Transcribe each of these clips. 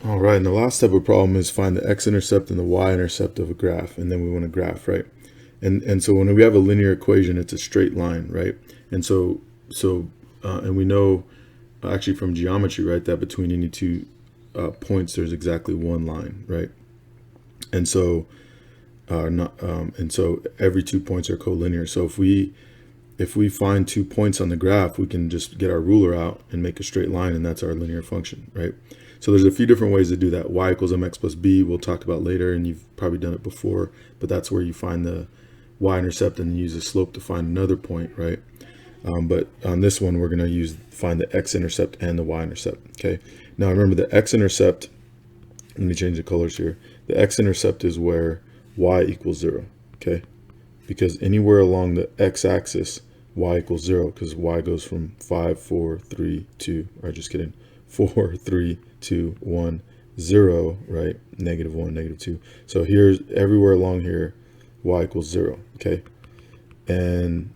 All right, and the last type of problem is find the x-intercept and the y-intercept of a graph, and then we want to graph, right? And so when we have a linear equation, it's a straight line, right? And and we know actually from geometry, right, that between any two points, there's exactly one line, right? And so and so every 2 points are collinear. So if we find 2 points on the graph, we can just get our ruler out and make a straight line, and that's our linear function, right? So there's a few different ways to do that. Y equals mx plus b we'll talk about later, and you've probably done it before, but that's where you find the y-intercept and use the slope to find another point, right? But on this one, we're going to find the x-intercept and the y-intercept, okay? Now remember the x-intercept, let me change the colors here. The x-intercept is where y equals 0, okay? Because anywhere along the x-axis, y equals 0, because y goes from 5, 4, 3, 2, or just kidding, 4, 3, 2, 1, 0, right? Negative 1, negative 2. So here's everywhere along here, y equals 0, okay? And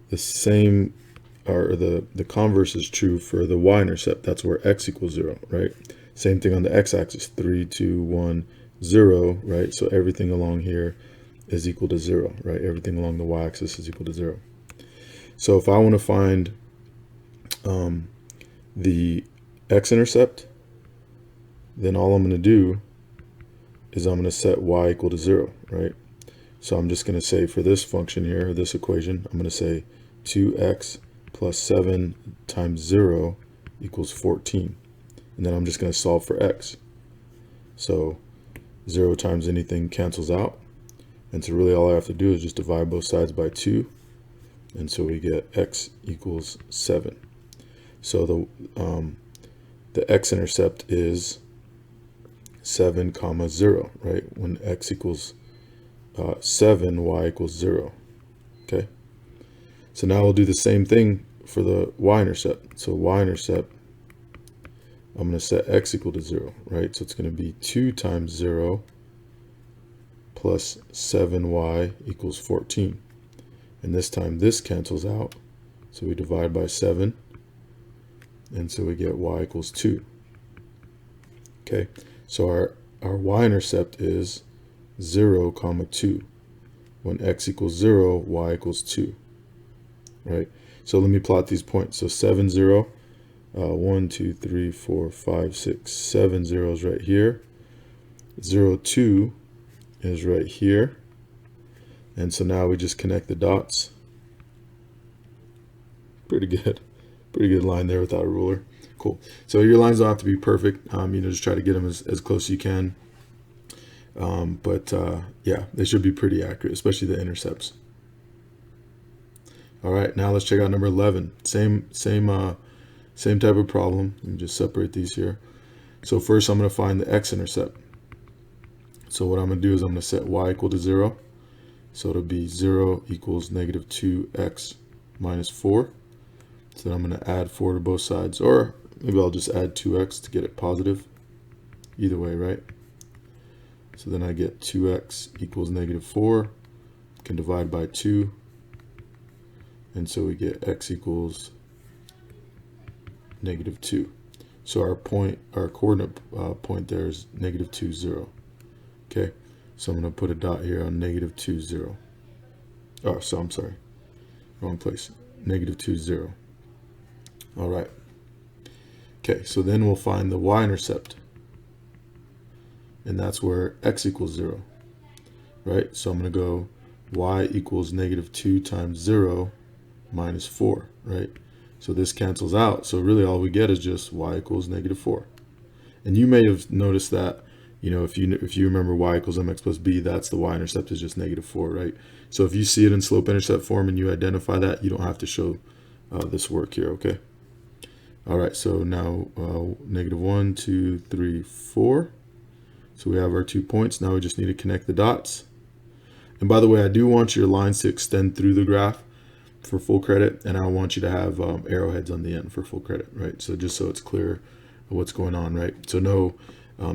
the same, or the converse is true for the y-intercept. That's where x equals 0, right? Same thing on the x-axis, 3, 2, 1, 0, right? So everything along here is equal to 0, right? Everything along the y-axis is equal to 0. So if I want to find the x-intercept, then all I'm going to do is I'm going to set y equal to 0, right? So I'm just going to say for this function here, this equation, I'm going to say 2x plus 7 times 0 equals 14. And then I'm just going to solve for x. So 0 times anything cancels out. And so really all I have to do is just divide both sides by 2. And so we get x equals 7. So the x-intercept is 7 comma 0, right? When x equals 7, y equals 0, okay? So now we'll do the same thing for the y-intercept. So y-intercept, I'm going to set x equal to 0, right? So it's going to be 2 times 0 plus 7y equals 14. And this time this cancels out. So we divide by 7. And so we get y equals 2. Okay, so our y-intercept is 0 comma 2. When x equals 0, y equals 2. Right? So let me plot these points. So 7, 0. 1, 2, 3, 4, 5, 6, 7 zeros right here. 0, 2 is right here. And so now we just connect the dots. Pretty good. Pretty good line there without a ruler. Cool. So your lines don't have to be perfect. Just try to get them as close as you can. Yeah, they should be pretty accurate, especially the intercepts. All right, now let's check out number 11. Same type of problem. Let me just separate these here. So first I'm going to find the x-intercept. So what I'm going to do is I'm going to set y equal to 0. So it'll be 0 equals negative 2x minus 4. So then I'm going to add 4 to both sides, or maybe I'll just add 2x to get it positive. Either way, right? So then I get 2x equals negative 4. Can divide by 2. And so we get x equals negative 2. So our coordinate point there is negative 2, 0. Okay, so I'm going to put a dot here on negative 2, 0. Oh, so I'm sorry, wrong place. Negative 2, 0. All right. Okay, so then we'll find the y-intercept. And that's where x equals 0. Right? So I'm going to go y equals negative 2 times 0 minus 4. Right? So this cancels out. So really all we get is just y equals negative 4. And you may have noticed that, if you remember y equals mx plus b, that's the y-intercept is just negative 4, right? So if you see it in slope-intercept form and you identify that, you don't have to show this work here, okay? All right, so now negative 1, 2, 3, 4. So we have our 2 points. Now we just need to connect the dots. And by the way, I do want your lines to extend through the graph for full credit, and I want you to have arrowheads on the end for full credit, right? So just so it's clear what's going on, right? So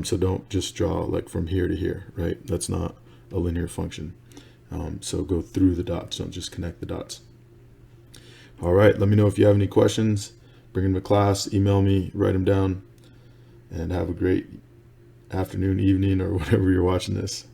so don't just draw like from here to here, right? That's not a linear function. So go through the dots, don't just connect the dots. All right, let me know if you have any questions. Bring them to class, email me, write them down, and have a great afternoon, evening, or whatever you're watching this.